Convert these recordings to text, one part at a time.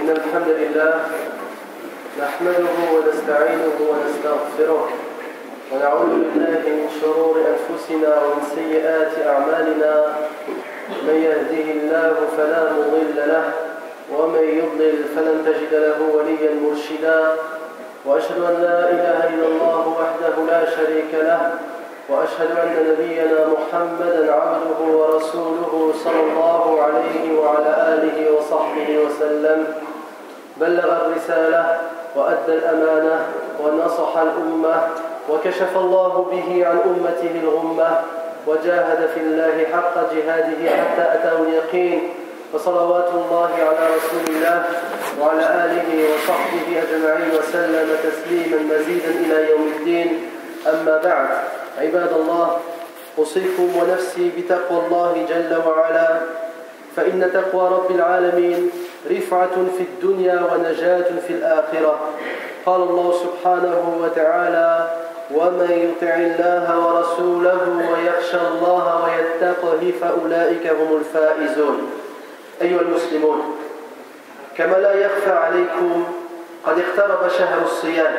إن الحمد لله نحمده ونستعينه ونستغفره ونعوذ بالله من شرور أنفسنا ومن سيئات أعمالنا من يهده الله فلا مضل له ومن يضلل فلن تجد له وليا مرشدا وأشهد أن لا إله إلا الله وحده لا شريك له وأشهد أن نبينا محمدا عبده ورسوله صلى الله عليه وعلى آله وصحبه وسلم بلغ الرسالة وأدى الأمانة ونصح الأمة وكشف الله به عن أمته الغمة وجاهد في الله حق جهاده حتى أتاه اليقين وصلوات الله على رسول الله وعلى آله وصحبه أجمعين وسلم تسليما مزيدا إلى يوم الدين أما بعد عباد الله أوصيكم ونفسي بتقوى الله جل وعلا فإن تقوى رب العالمين رفعة في الدنيا ونجاة في الآخرة قال الله سبحانه وتعالى ومن يطع الله ورسوله ويخشى الله ويتقه فأولئك هم الفائزون أيها المسلمون كما لا يخفى عليكم قد اقترب شهر الصيام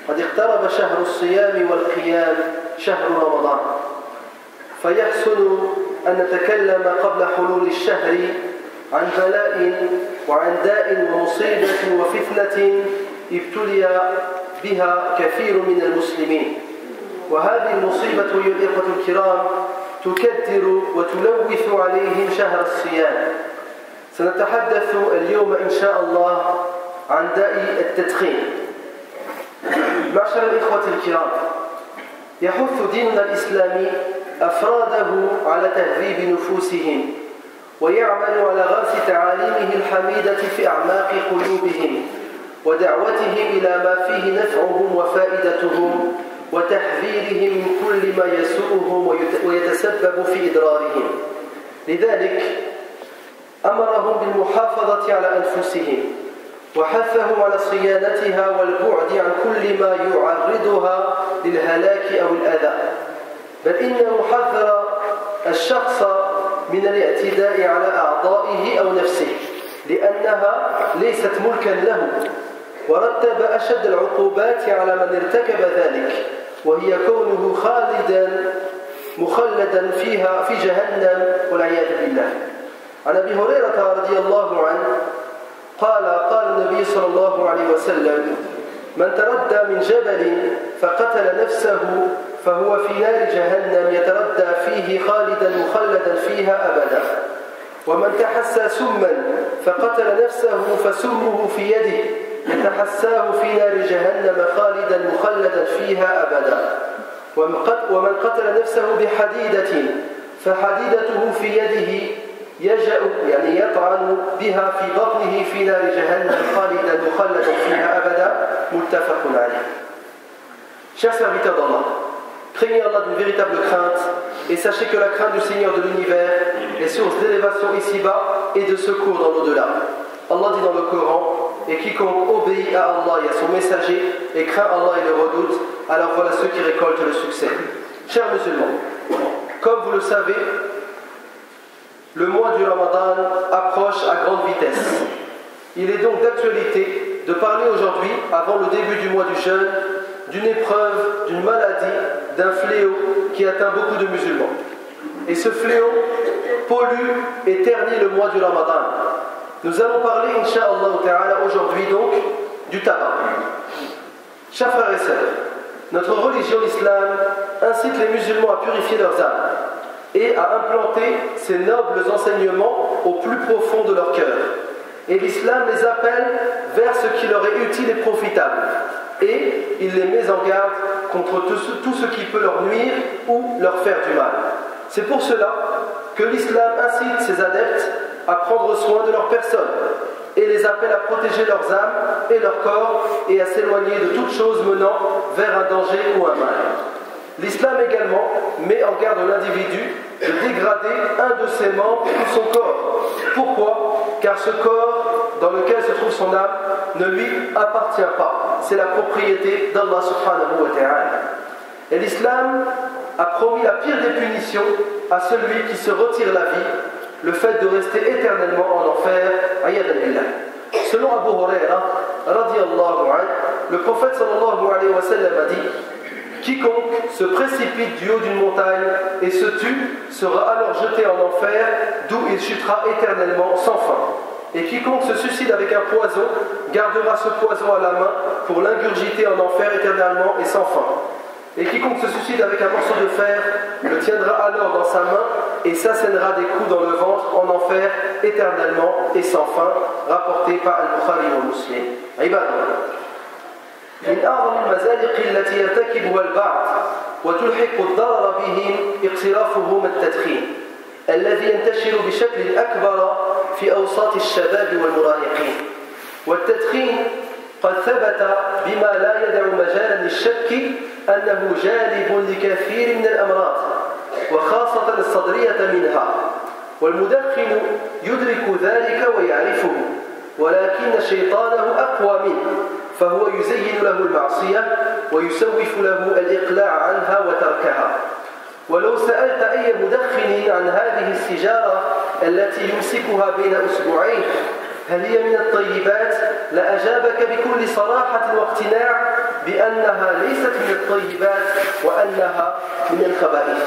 قد اقترب شهر الصيام والقيام شهر رمضان فيحسن أن نتكلم قبل حلول الشهر عن بلاء وعن داء ومصيبة وفتنة ابتلي بها كثير من المسلمين وهذه المصيبة أيها الإخوة الكرام تكدر وتلوث عليهم شهر الصيام سنتحدث اليوم إن شاء الله عن داء التدخين معشر الإخوة الكرام يحث ديننا الإسلامي أفراده على تهذيب نفوسهم ويعمل على غرس تعاليمه الحميدة في أعماق قلوبهم ودعوتهم إلى ما فيه نفعهم وفائدتهم وتحذيرهم من كل ما يسوءهم ويتسبب في إضرارهم لذلك أمرهم بالمحافظة على أنفسهم وحثهم على صيانتها والبعد عن كل ما يعرضها للهلاك أو الأذى بل إنه حذر الشخص من الاعتداء على أعضائه أو نفسه لأنها ليست ملكا له ورتب أشد العقوبات على من ارتكب ذلك وهي كونه مخلدا فيها في جهنم والعياذ بالله عن أبي هريرة رضي الله عنه قال النبي صلى الله عليه وسلم من تردى من جبل فقتل نفسه فهو في نار جهنم يتردى فيه خالدا مخلدا فيها أبدا ومن تحسى سما فقتل نفسه فسمه في يده يتحساه في نار جهنم خالدا مخلدا فيها أبدا ومن قتل نفسه بحديدة فحديدته في يده يطعن بها في بطنه في نار جهنم خالدا مخلدا فيها أبدا متفق عليه. Chers serviteurs d'Allah, craignez Allah d'une véritable crainte et sachez que la crainte du Seigneur de l'univers est source d'élévation ici-bas et de secours dans l'au-delà. Allah dit dans le Coran, et quiconque obéit à Allah et à son messager et craint Allah et le redoute, alors voilà ceux qui récoltent le succès. Chers musulmans, comme vous le savez, le mois du Ramadan approche à grande vitesse. Il est donc d'actualité de parler aujourd'hui, avant le début du mois du jeûne, d'une épreuve, d'une maladie, d'un fléau qui atteint beaucoup de musulmans. Et ce fléau pollue et ternit le mois du Ramadan. Nous allons parler, Inch'Allah Ta'ala, aujourd'hui donc, du tabac. Chers frères et sœurs, notre religion, l'islam, incite les musulmans à purifier leurs âmes et à implanter ces nobles enseignements au plus profond de leur cœur. Et l'islam les appelle vers ce qui leur est utile et profitable. Et il les met en garde contre tout ce qui peut leur nuire ou leur faire du mal. C'est pour cela que l'islam incite ses adeptes à prendre soin de leur personne et les appelle à protéger leurs âmes et leur corps et à s'éloigner de toute chose menant vers un danger ou un mal. L'islam également met en garde l'individu de dégrader un de ses membres ou son corps. Pourquoi ? Car ce corps dans lequel se trouve son âme ne lui appartient pas. C'est la propriété d'Allah subhanahu wa ta'ala. Et l'islam a promis la pire des punitions à celui qui se retire la vie, le fait de rester éternellement en enfer, ayad billah. Selon Abu Huraira, radiyallahu anhu, le prophète sallallahu alayhi wa sallam a dit: quiconque se précipite du haut d'une montagne et se tue sera alors jeté en enfer, d'où il chutera éternellement sans fin. Et quiconque se suicide avec un poison gardera ce poison à la main pour l'ingurgiter en enfer éternellement et sans fin. Et quiconque se suicide avec un morceau de fer le tiendra alors dans sa main et s'assènera des coups dans le ventre en enfer éternellement et sans fin, rapporté par Al-Bukhari wa Muslim. Ibadallah. من أعظم المزالق التي يرتكبها البعض وتلحق الضرر بهم اقترافهم التدخين الذي ينتشر بشكل أكبر في أوساط الشباب والمراهقين. والتدخين قد ثبت بما لا يدع مجالا للشك أنه جالب لكثير من الأمراض وخاصة الصدرية منها، والمدخن يدرك ذلك ويعرفه، ولكن شيطانه أقوى منه فهو يزين له المعصية ويسوف له الإقلاع عنها وتركها. ولو سألت أي مدخن عن هذه السيجارة التي يمسكها بين أسبوعين هل هي من الطيبات لأجابك بكل صراحة واقتناع بأنها ليست من الطيبات وأنها من الخبائث،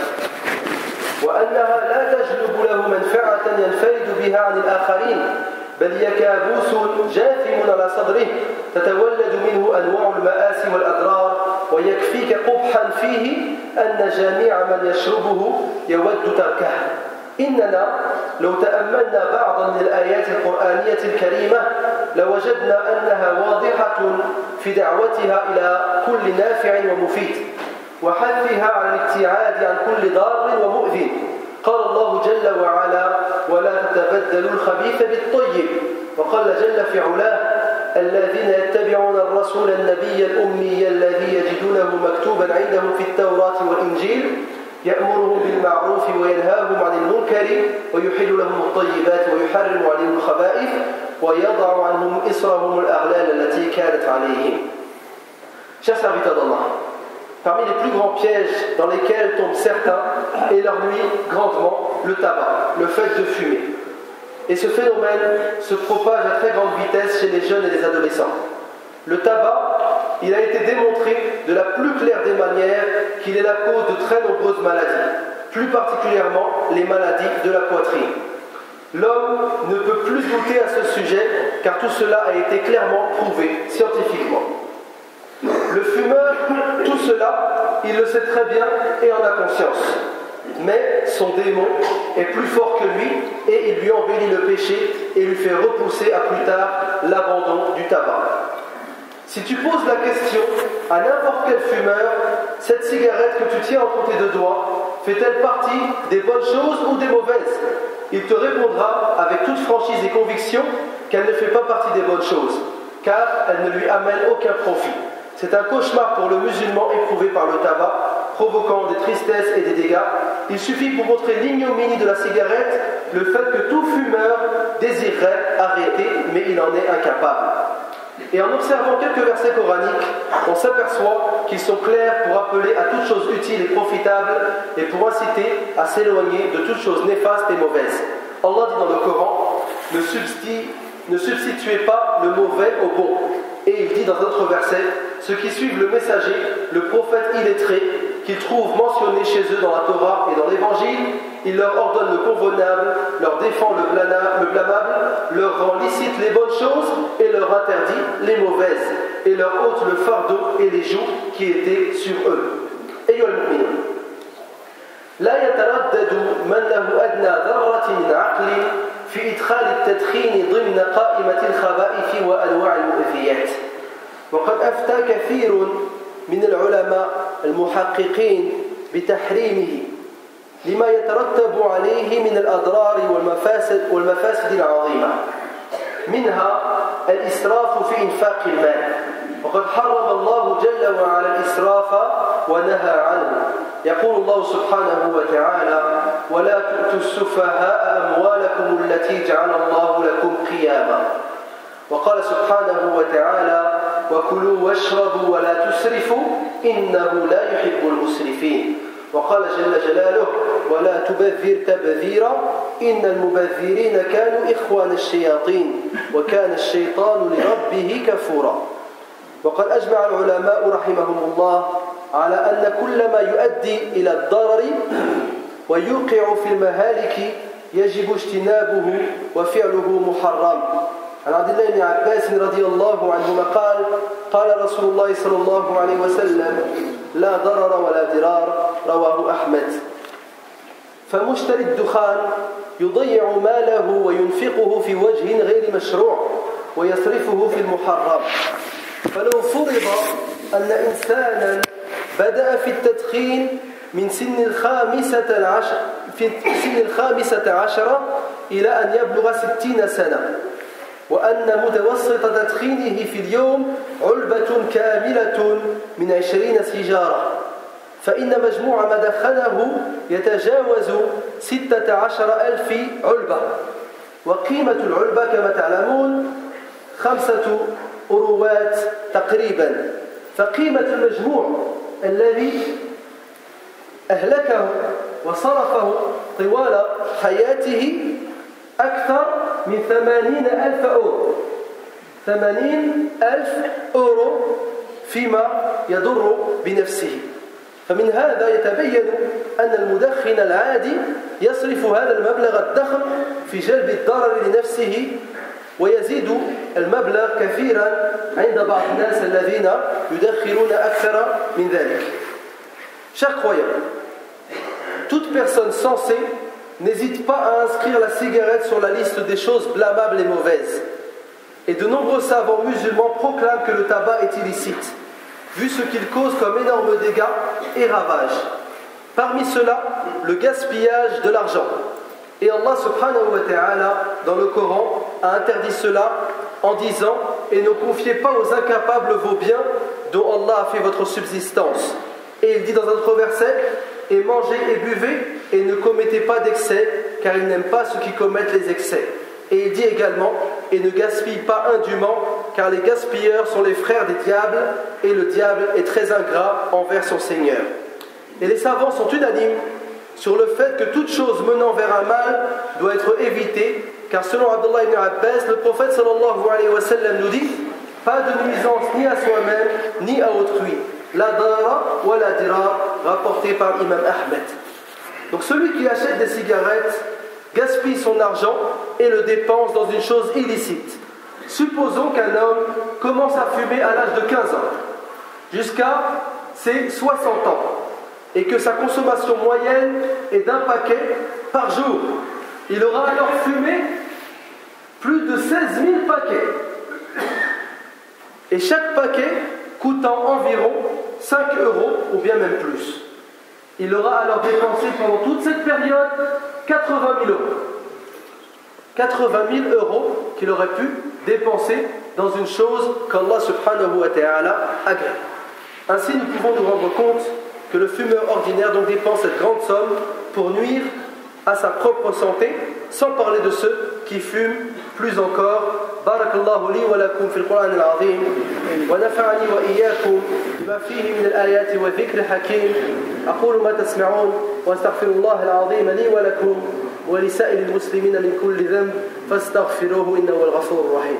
وأنها لا تجلب له منفعة ينفرد بها عن الآخرين، بل هي كابوس جاثم على صدره تتولد منه أنواع المآسي والأضرار، ويكفيك قبحا فيه أن جميع من يشربه يود تركه. إننا لو تأملنا بعضا من الآيات القرآنية الكريمة لوجدنا أنها واضحة في دعوتها إلى كل نافع ومفيد وحثها على الابتعاد عن كل ضار ومؤذٍ. قال الله جل وعلا: ولا تتبدلوا الخبيث بالطيب. وقال جل في علاه: الذين يتبعون الرسول النبي الأمي الذي يجدونه مكتوبا عندهم في التوراة والإنجيل يأمرهم بالمعروف وينهاهم عن المنكر ويحل لهم الطيبات ويحرم عليهم الخبائث ويضع عنهم إصرهم الأغلال التي كانت عليهم. Chers serviteurs d'Allah, parmi les plus grands pièges dans lesquels tombent certains et leur nuit grandement le tabac, le fait de fumer. Et ce phénomène se propage à très grande vitesse chez les jeunes et les adolescents. Le tabac, il a été démontré de la plus claire des manières qu'il est la cause de très nombreuses maladies, plus particulièrement les maladies de la poitrine. L'homme ne peut plus douter à ce sujet car tout cela a été clairement prouvé scientifiquement. Le fumeur, tout cela, il le sait très bien et en a conscience. Mais son démon est plus fort que lui et il lui embellit le péché et lui fait repousser à plus tard l'abandon du tabac. Si tu poses la question à n'importe quel fumeur, cette cigarette que tu tiens entre tes deux doigts, fait-elle partie des bonnes choses ou des mauvaises? Il te répondra avec toute franchise et conviction qu'elle ne fait pas partie des bonnes choses, car elle ne lui amène aucun profit. C'est un cauchemar pour le musulman éprouvé par le tabac, provoquant des tristesses et des dégâts. Il suffit pour montrer l'ignominie de la cigarette, le fait que tout fumeur désirerait arrêter, mais il en est incapable. Et en observant quelques versets coraniques, on s'aperçoit qu'ils sont clairs pour appeler à toute chose utile et profitable et pour inciter à s'éloigner de toute chose néfaste et mauvaise. Allah dit dans le Coran: ne substituez pas le mauvais au bon. Et il dit dans un autre verset: ceux qui suivent le messager, le prophète illettré, qu'ils trouvent mentionné chez eux dans la Torah et dans l'Évangile, il leur ordonne le convenable, leur défend le blâmable, leur rend licite les bonnes choses et leur interdit les mauvaises, et leur ôte le fardeau et les jougs qui étaient sur eux. أيها المؤمنون، لا يتردد من له أدنى ذرة من عقل في إدخال التدخين ضمن قائمة الخبائث وأنواع المؤذيات. وقد أفتى كثير من العلماء المحققين بتحريمه لما يترتب عليه من الأضرار والمفاسد العظيمة، منها الإسراف في إنفاق المال، وقد حرم الله جل وعلا الإسراف ونهى عنه. يقول الله سبحانه وتعالى: ولا تؤتوا السفهاء أموالكم التي جعل الله لكم قياما. وقال سبحانه وتعالى: وكلوا واشربوا ولا تسرفوا إنه لا يحب المسرفين. وقال جل جلاله: ولا تبذر تبذيرا إن المبذرين كانوا إخوان الشياطين وكان الشيطان لربه كفورا. وقد أجمع العلماء رحمهم الله على أن كل ما يؤدي إلى الضرر ويوقع في المهالك يجب اجتنابه وفعله محرم. عن عبد الله بن عباس رضي الله عنهما قال قال رسول الله صلى الله عليه وسلم لا ضرر ولا ضرار رواه أحمد. فمشتري الدخان يضيع ماله وينفقه في وجه غير مشروع ويصرفه في المحرم. فلو فرض أن إنسانا بدأ في التدخين من سن الخامسة عشرة إلى أن يبلغ 60 سنة، وأن متوسط تدخينه في اليوم علبة كاملة من 20 سيجارة، فإن مجموع ما دخنه يتجاوز 16,000 علبة، وقيمة العلبة كما تعلمون 5 أوروات تقريبا. فقيمة المجموع الذي أهلكه وصرفه طوال حياته أكثر من 80,000 أورو، 80,000 أورو فيما يضر بنفسه. فمن هذا يتبين أن المدخن العادي يصرف هذا المبلغ الضخم في جلب الضرر لنفسه، ويزيد المبلغ كثيرا عند بعض الناس الذين يدخنون أكثر من ذلك. Chers croyants, toute personne sensée n'hésite pas à inscrire la cigarette sur la liste des choses blâmables et mauvaises. Et de nombreux savants musulmans proclament que le tabac est illicite, vu ce qu'il cause comme énormes dégâts et ravages. Parmi cela, le gaspillage de l'argent. Et Allah subhanahu wa ta'ala, dans le Coran, a interdit cela en disant « Et ne confiez pas aux incapables vos biens dont Allah a fait votre subsistance. » Et il dit dans un autre verset « Et mangez et buvez et ne commettez pas d'excès, car il n'aime pas ceux qui commettent les excès. » Et il dit également « Et ne gaspille pas indûment, car les gaspilleurs sont les frères des diables, et le diable est très ingrat envers son Seigneur. » Et les savants sont unanimes sur le fait que toute chose menant vers un mal doit être évitée, car selon Abdullah ibn Abbas, le prophète sallallahu alayhi wa sallam nous dit « Pas de nuisance ni à soi-même, ni à autrui. » La dara wa la dirar, rapporté par l'imam Ahmed. Donc celui qui achète des cigarettes gaspille son argent et le dépense dans une chose illicite. Supposons qu'un homme commence à fumer à l'âge de 15 ans jusqu'à ses 60 ans et que sa consommation moyenne est d'1 paquet par jour. Il aura alors fumé plus de 16 000 paquets. Et chaque paquet coûtant environ 5 euros ou bien même plus. Il aura alors dépensé pendant toute cette période 80 000 euros. 80 000 euros qu'il aurait pu dépenser dans une chose qu'Allah subhanahu wa ta'ala agrée. Ainsi, nous pouvons nous rendre compte que le fumeur ordinaire donc dépense cette grande somme pour nuire à sa propre santé, sans parler de ceux qui fument plus encore. بارك الله لي ولكم في القرآن العظيم ونفعني وإياكم بما فيه من الآيات والذكر الحكيم. أقول ما تسمعون وأستغفر الله العظيم لي ولكم ولسائر المسلمين من كل ذنب فاستغفروه إنه هو الغفور الرحيم.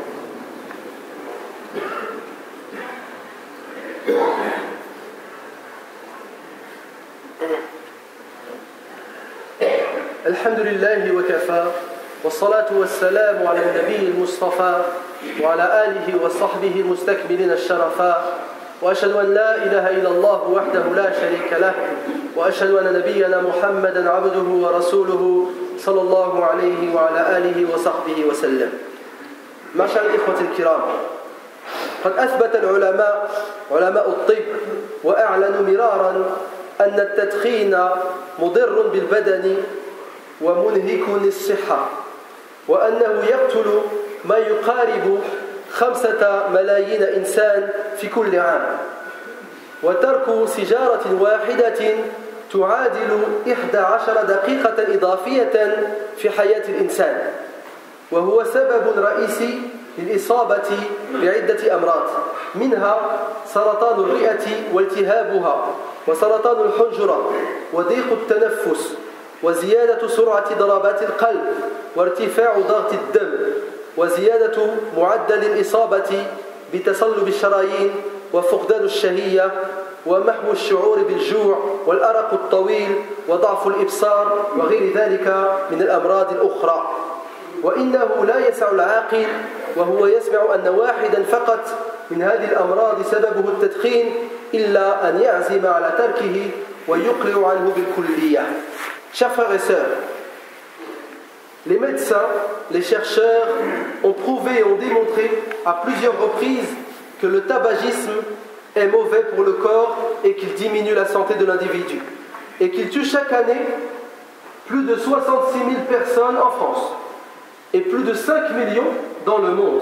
الحمد لله وكفى والصلاة والسلام على النبي المصطفى وعلى آله وصحبه المستكملين الشرفاء، وأشهد أن لا إله إلا الله وحده لا شريك له، وأشهد أن نبينا محمدا عبده ورسوله صلى الله عليه وعلى آله وصحبه وسلم. معشر الإخوة الكرام، قد أثبت العلماء علماء الطب وأعلنوا مرارا أن التدخين مضر بالبدن ومنهك للصحة، وأنه يقتل ما يقارب 5 ملايين إنسان في كل عام، وترك سيجارة واحدة تعادل 11 دقيقة إضافية في حياة الإنسان، وهو سبب رئيسي للإصابة بعدة أمراض، منها سرطان الرئة والتهابها، وسرطان الحنجرة، وضيق التنفس، وزيادة سرعة ضربات القلب وارتفاع ضغط الدم وزيادة معدل الإصابة بتصلب الشرايين وفقدان الشهية ومحو الشعور بالجوع والأرق الطويل وضعف الإبصار وغير ذلك من الأمراض الأخرى. وإنه لا يسع العاقل وهو يسمع أن واحدا فقط من هذه الأمراض سببه التدخين إلا أن يعزم على تركه ويقلع عنه بالكلية. Chers frères et sœurs, les médecins, les chercheurs ont prouvé et ont démontré à plusieurs reprises que le tabagisme est mauvais pour le corps et qu'il diminue la santé de l'individu et qu'il tue chaque année plus de 66 000 personnes en France et plus de 5 millions dans le monde.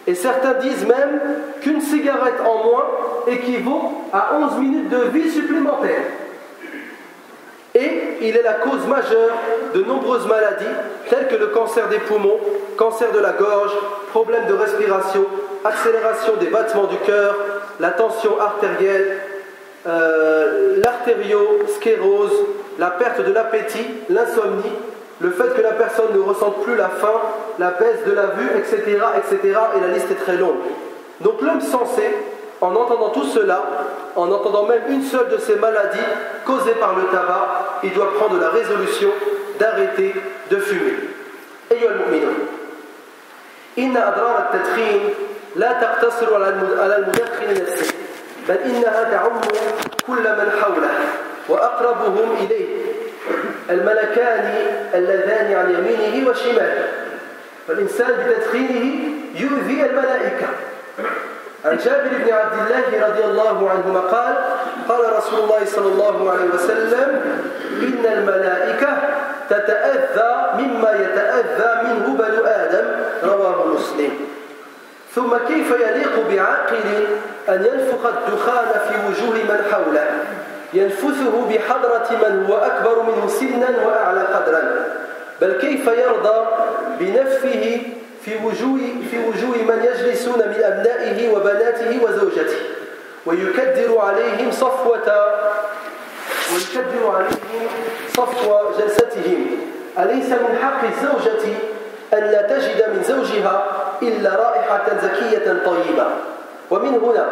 Et certains disent même qu'une cigarette en moins équivaut à 11 minutes de vie supplémentaires. Et il est la cause majeure de nombreuses maladies telles que le cancer des poumons, cancer de la gorge, problèmes de respiration, accélération des battements du cœur, la tension artérielle, l'artériosclérose, la perte de l'appétit, l'insomnie, le fait que la personne ne ressente plus la faim, la baisse de la vue, etc., etc., et la liste est très longue. Donc l'homme sensé, en entendant tout cela, en entendant même une seule de ces maladies causées par le tabac, il doit prendre la résolution d'arrêter de fumer. أيها المؤمنون إن أضرار التدخين لا تقتصر على المدخن نفسه بل إنها تعم كل من حوله وأقربهم إليه الملكان اللذان عن يمينه وشماله فالإنسان بتدخينه يؤذي الملائكة. عن جابر بن عبد الله رضي الله عنهما قال قال رسول الله صلى الله عليه وسلم إن الملائكة تتأذى مما يتأذى منه بنو آدم رواه مسلم. ثم كيف يليق بعاقل أن ينفخ الدخان في وجوه من حوله ينفثه بحضرة من هو أكبر منه سنا وأعلى قدرا بل كيف يرضى بنفه في وجوه من يجلسون من أبنائه وبناته وزوجته ويكدر عليهم صفو جلستهم. أليس من حق الزوجة أن لا تجد من زوجها إلا رائحة زكية طيبة؟ ومن هنا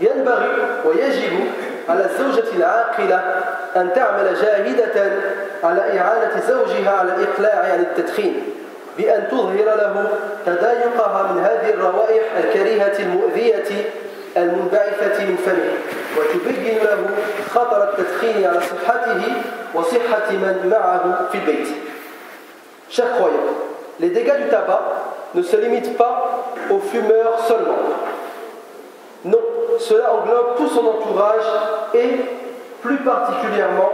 ينبغي ويجب على الزوجة العاقلة أن تعمل جاهدة على إعانة زوجها على الإقلاع عن التدخين بأن تظهر له تضايقها من هذه الروائح الكريهة المؤذية المنبعثة من فمه وتبين له خطر التدخين على صحته وصحة من معه في البيت. Chers croyants, les dégâts du tabac ne se limitent pas aux fumeurs seulement. Non, cela englobe tout son entourage et plus particulièrement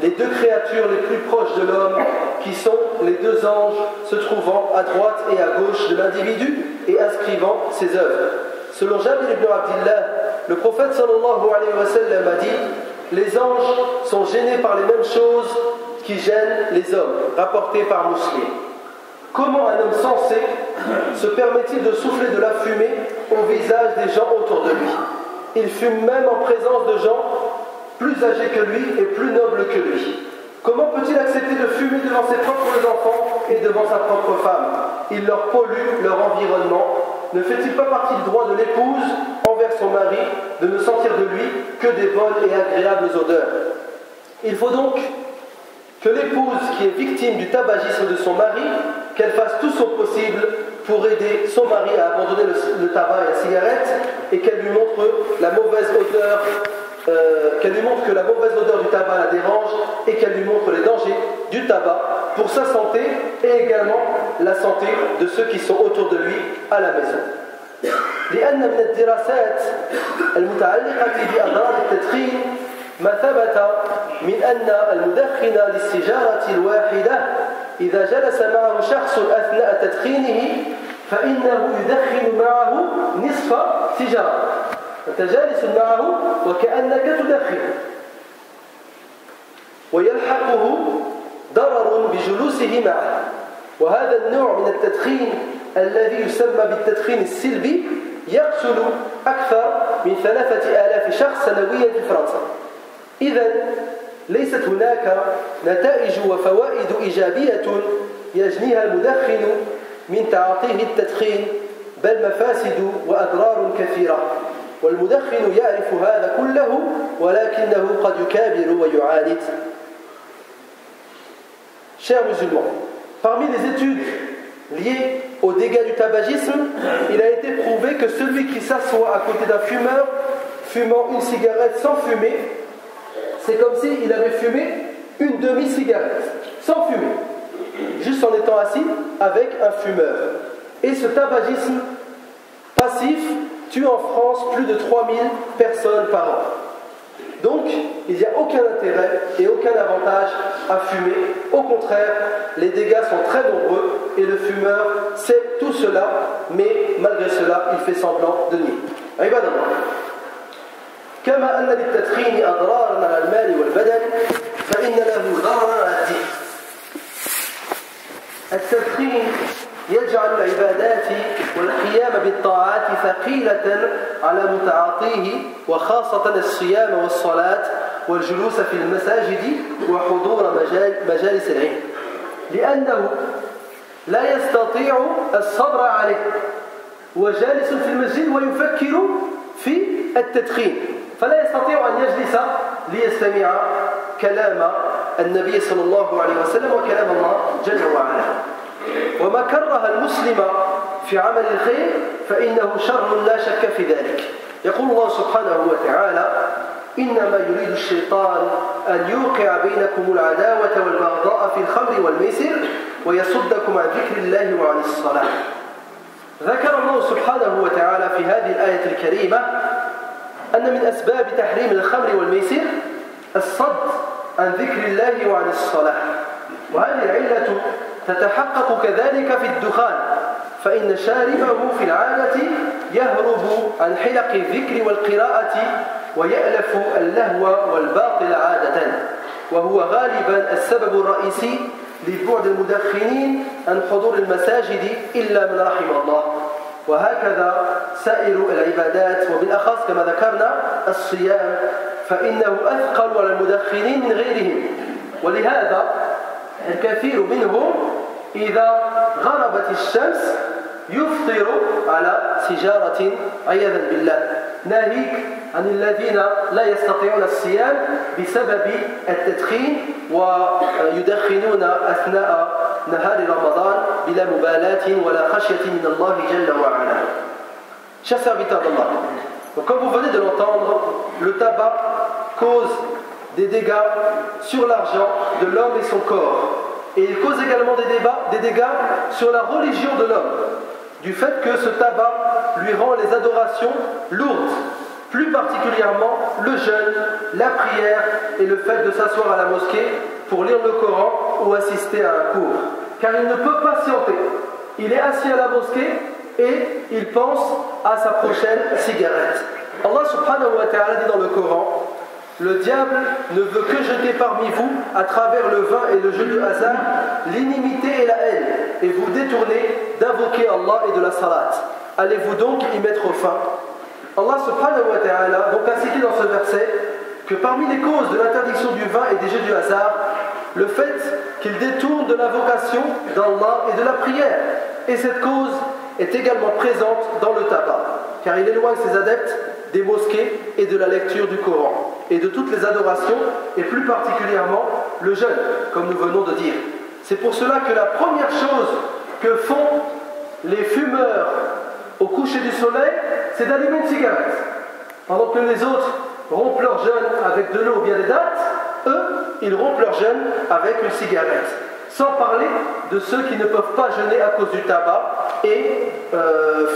les deux créatures les plus proches de l'homme qui sont les deux anges se trouvant à droite et à gauche de l'individu et inscrivant ses œuvres. Selon Jabir ibn Abdillah, le prophète sallallahu alayhi wa sallam a dit « Les anges sont gênés par les mêmes choses qui gênent les hommes », rapporté par Muslim. Comment un homme sensé se permet-il de souffler de la fumée au visage des gens autour de lui? Il fume même en présence de gens plus âgés que lui et plus nobles que lui. Comment peut-il accepter de fumer devant ses propres enfants et devant sa propre femme? Il leur pollue leur environnement. Ne fait-il pas partie du droit de l'épouse envers son mari de ne sentir de lui que des bonnes et agréables odeurs? Il faut donc que l'épouse qui est victime du tabagisme de son mari, qu'elle fasse tout son possible pour aider son mari à abandonner le tabac et la cigarette et qu'elle lui montre la mauvaise odeur, qu'elle lui montre que la mauvaise odeur du tabac la dérange et qu'elle lui montre les dangers du tabac pour sa santé et également la santé de ceux qui sont autour de lui à la maison. لأن من الدراسات المتعلقة بأضرار التدخين ما ثبت من أن المدخن للسيجارة الواحدة إذا جلس معه شخص أثناء تدخينه فإنه يدخن معه نصف سيجارة. أنت جالس معه وكأنك تدخن ويلحقه ضرر بجلوسه معه. وهذا النوع من التدخين الذي يسمى بالتدخين السلبي يقتل أكثر من 3000 شخص سنويا في فرنسا. إذن ليست هناك نتائج وفوائد إيجابية يجنيها المدخن من تعاطيه التدخين بل مفاسد وأضرار كثيرة والمدخن يعرف هذا كله ولكنه قد يكابر ويعاند. Chers musulmans, parmi les études liées aux dégâts du tabagisme, il a été prouvé que celui qui s'assoit à côté d'un fumeur fumant une cigarette sans fumer, c'est comme s'il avait fumé une demi-cigarette, sans fumer, juste en étant assis avec un fumeur. Et ce tabagisme passif tue en France plus de 3000 personnes par an. Donc, il n'y a aucun intérêt et aucun avantage à fumer. Au contraire, les dégâts sont très nombreux et le fumeur sait tout cela, mais malgré cela, il fait semblant de nier. عباد الله كما أن للتدخين أضرارا على المال والبدن فإن له ضررا على الدين. التدخين يجعل العبادات والقيام بالطاعات ثقيلة على متعاطيه وخاصة الصيام والصلاة والجلوس في المساجد وحضور مجالس العلم لأنه لا يستطيع الصبر عليه وجالس في المسجد ويفكر في التدخين فلا يستطيع أن يجلس ليستمع كلام النبي صلى الله عليه وسلم وكلام الله جل وعلا. وما كره المسلم في عمل الخير فإنه شر لا شك في ذلك. يقول الله سبحانه وتعالى إنما يريد الشيطان أن يوقع بينكم العداوة والبغضاء في الخمر والميسر ويصدكم عن ذكر الله وعن الصلاة. ذكر الله سبحانه وتعالى في هذه الآية الكريمة أن من أسباب تحريم الخمر والميسر الصد عن ذكر الله وعن الصلاة وهذه العلة تتحقق كذلك في الدخان فإن شاربه في العادة يهرب عن حلق الذكر والقراءة ويألف اللهو والباطل عادة وهو غالبا السبب الرئيسي لبعد المدخنين عن حضور المساجد إلا من رحم الله وهكذا سائر العبادات وبالأخص كما ذكرنا الصيام فإنه أثقل على المدخنين من غيرهم ولهذا الكثير منهم إذا غربت الشمس يفطر على سجارة عياذا بالله ناهيك عن الذين لا يستطيعون الصيام بسبب التدخين ويدخنون أثناء نهار رمضان بلا مبالاة ولا خشية من الله جل وعلا. Chers serviteurs d'Allah, donc comme vous venez de l'entendre, le tabac cause des dégâts sur l'argent de l'homme et son corps. Et il cause également des dégâts sur la religion de l'homme, du fait que ce tabac lui rend les adorations lourdes, plus particulièrement le jeûne, la prière et le fait de s'asseoir à la mosquée pour lire le Coran ou assister à un cours. Car il ne peut patienter. Il est assis à la mosquée et il pense à sa prochaine cigarette. Allah subhanahu wa ta'ala dit dans le Coran: le diable ne veut que jeter parmi vous, à travers le vin et le jeu de hasard, l'inimité et la haine, et vous détourner d'invoquer Allah et de la salat. Allez-vous donc y mettre fin? Allah subhanahu wa ta'ala donc a cité dans ce verset que parmi les causes de l'interdiction du vin et des jeux du hasard, le fait qu'il détourne de l'invocation d'Allah et de la prière. Et cette cause est également présente dans le tabac, car il éloigne ses adeptes des mosquées et de la lecture du Coran, et de toutes les adorations, et plus particulièrement le jeûne, comme nous venons de dire. C'est pour cela que la première chose que font les fumeurs au coucher du soleil, c'est d'allumer une cigarette. Pendant que les autres rompent leur jeûne avec de l'eau ou bien des dattes, eux, ils rompent leur jeûne avec une cigarette. Sans parler de ceux qui ne peuvent pas jeûner à cause du tabac et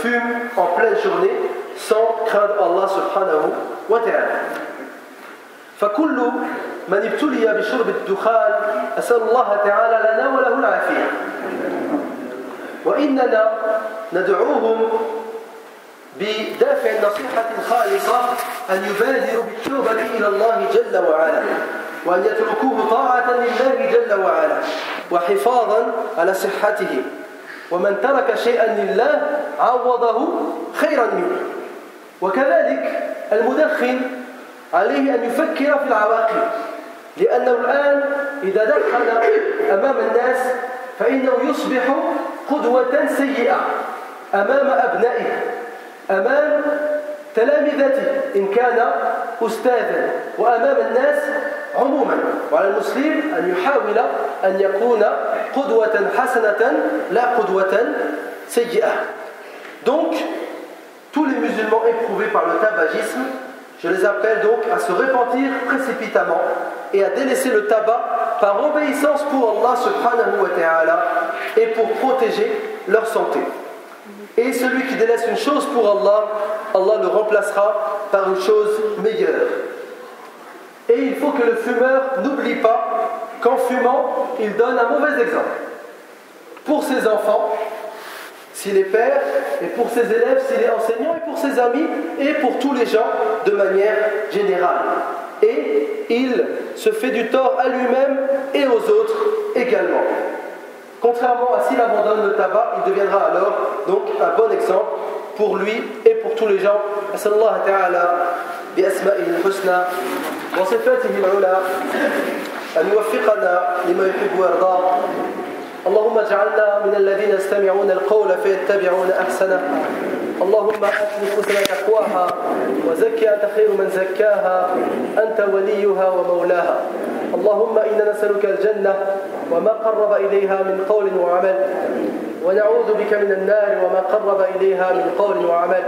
fument en pleine journée sans craindre Allah subhanahu wa ta'ala. فكل من ابتلي بشرب الدخان أسأل الله تعالى لنا وله العافية وإننا ندعوهم بدافع النصيحة الخالصة أن يبادروا بالتوبة إلى الله جل وعلا وأن يتركوه طاعة لله جل وعلا وحفاظا على صحته ومن ترك شيئا لله عوضه خيرا منه وكذلك المدخن عليه أن يفكر في العواقب لأنه الآن إذا دخل أمام الناس فإنه يصبح قدوة سيئة أمام أبنائه، أمام تلامذته إن كان أستاذا، وأمام الناس عموما. وعلى المسلم أن يحاول أن يكون قدوة حسنة لا قدوة سيئة. Donc, tous les musulmans éprouvés par le tabagisme, je les appelle donc à se repentir précipitamment et à délaisser le tabac par obéissance pour Allah subhanahu wa ta'ala et pour protéger leur santé. Et celui qui délaisse une chose pour Allah, Allah le remplacera par une chose meilleure. Et il faut que le fumeur n'oublie pas qu'en fumant, il donne un mauvais exemple. Pour ses enfants, s'il est père, et pour ses élèves, s'il est enseignant, et pour ses amis, et pour tous les gens de manière générale. Et il se fait du tort à lui-même et aux autres également. Contrairement à s'il abandonne le tabac, il deviendra alors donc un bon exemple pour lui et pour tous les gens. As'Allah ta'ala bi asma'ihi al-husna wa sifatihi al-ula an yuwaffiqana lima yuhibbu wa yarda. اللهم اجعلنا من الذين يستمعون القول فيتبعون أحسنه. اللهم آت نفوسنا تقواها وزكها أنت خير من زكاها أنت وليها ومولاها. اللهم إنا نسألك الجنة وما قرب إليها من قول وعمل، ونعوذ بك من النار وما قرب إليها من قول وعمل.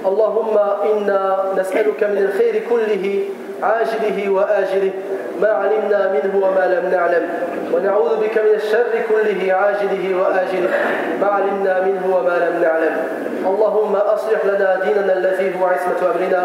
اللهم إنا نسألك من الخير كله عاجله وآجله ما علمنا منه وما لم نعلم، ونعوذ بك من الشر كله عاجله وآجله ما علمنا منه وما لم نعلم. اللهم أصلح لنا ديننا الذي هو عصمة أمرنا،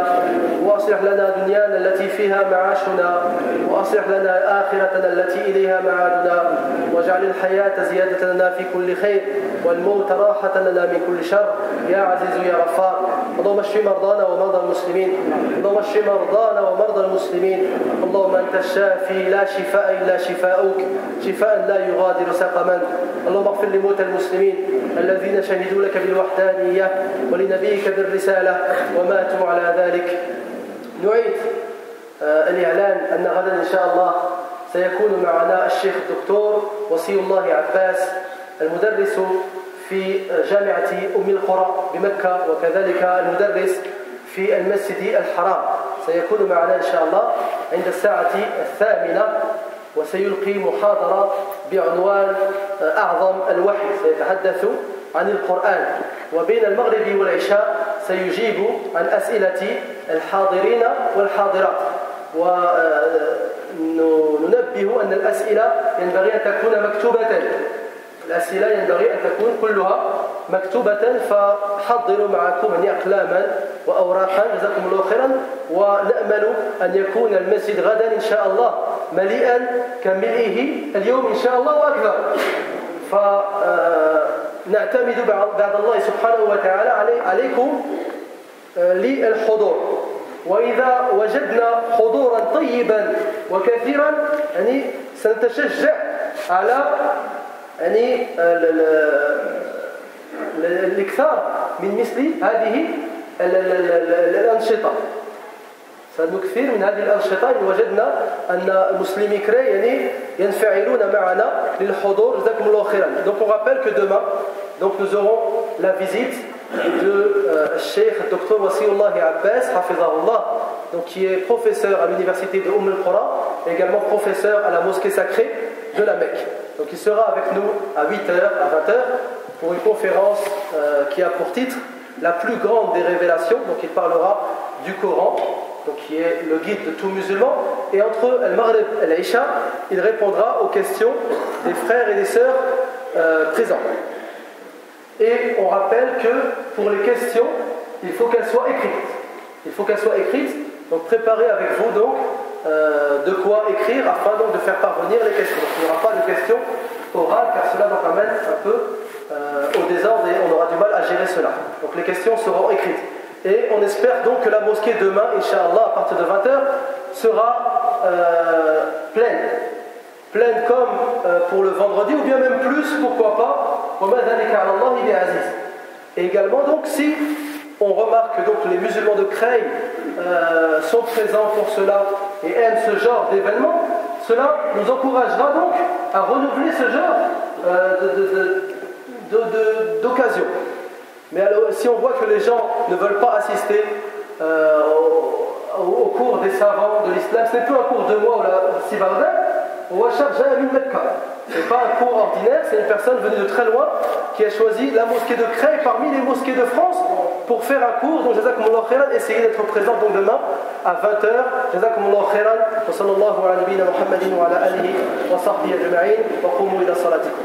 وأصلح لنا دنيانا التي فيها معاشنا، وأصلح لنا آخرتنا التي إليها معادنا، واجعل الحياة زيادة لنا في كل خير والموت راحة لنا من كل شر يا عزيز يا غفار. اللهم اشف مرضانا ومرضى المسلمين، اللهم اشف مرضانا ومرضى المسلمين. اللهم أنت الشافي لا شفاء إلا شفاؤك، شفاء لا يغادر سقما. اللهم اغفر لموتى المسلمين الذين شهدوا لك بالوحدانية ولنبيك بالرسالة وماتوا على ذلك. نعيد الإعلان أن غدا إن شاء الله سيكون معنا الشيخ الدكتور وصي الله عباس المدرس في جامعة أم القرى بمكة، وكذلك المدرس في المسجد الحرام، سيكون معنا إن شاء الله عند الساعة 8 وسيلقي محاضرة بعنوان أعظم الوحي، سيتحدث عن القرآن، وبين المغرب والعشاء سيجيب عن أسئلة الحاضرين والحاضرات. وننبه أن الأسئلة ينبغي أن تكون مكتوبة، الأسئلة ينبغي أن تكون كلها مكتوبة، فحضروا معكم أقلاما وأوراقا جزاكم الله خيرا. ونأمل أن يكون المسجد غدا إن شاء الله مليئا كملئه اليوم إن شاء الله وأكثر، فنعتمد بعد الله سبحانه وتعالى عليكم للحضور. وإذا وجدنا حضورا طيبا وكثيرا يعني سنتشجع على يعني الإكثار من مثل هذه الأنشطة، سنكثر من هذه الأنشطة إن وجدنا أن المسلمين كري يعني ينفعلون معنا للحضور. جزاكم الله خيرا. Donc on rappelle que demain donc nous aurons la visite de Cheikh Dr Wasiullah Abbas Hafizahullah, donc qui est professeur à l'université de Umm al-Qura et également professeur à la mosquée sacrée de la Mecque. Donc il sera avec nous à 8h, à 20h pour une conférence qui a pour titre la plus grande des révélations. Donc il parlera du Coran, donc qui est le guide de tout musulman, et entre Al-Maghrib et l'Isha, il répondra aux questions des frères et des sœurs présents. Et on rappelle que pour les questions, il faut qu'elles soient écrites. Il faut qu'elles soient écrites, donc préparez avec vous donc de quoi écrire afin donc de faire parvenir les questions. Donc, il n'y aura pas de questions orales car cela nous ramène un peu au désordre et on aura du mal à gérer cela. Donc les questions seront écrites. Et on espère donc que la mosquée demain, Inch'Allah, à partir de 20h, sera pleine comme pour le vendredi, ou bien même plus, pourquoi pas. Et également, donc, si on remarque que donc, les musulmans de Creil sont présents pour cela et aiment ce genre d'événement, cela nous encouragera donc à renouveler ce genre d'occasion. Mais alors, si on voit que les gens ne veulent pas assister au cours des savants de l'islam, ce n'est plus un cours de moi ou la Sibarda, on va chercher à 1000 mètres carrés. Ce n'est pas un cours ordinaire, c'est une personne venue de très loin qui a choisi la mosquée de Creil parmi les mosquées de France pour faire un cours. Donc, jazakumullahu khairan, essayez d'être présent donc demain à 20h. Jazakumullahu khairan, wa sallallahu ala nabiyyina Muhammadin wa ala alihi wa sahbihi ajma'in, wa qumu ila salatikum.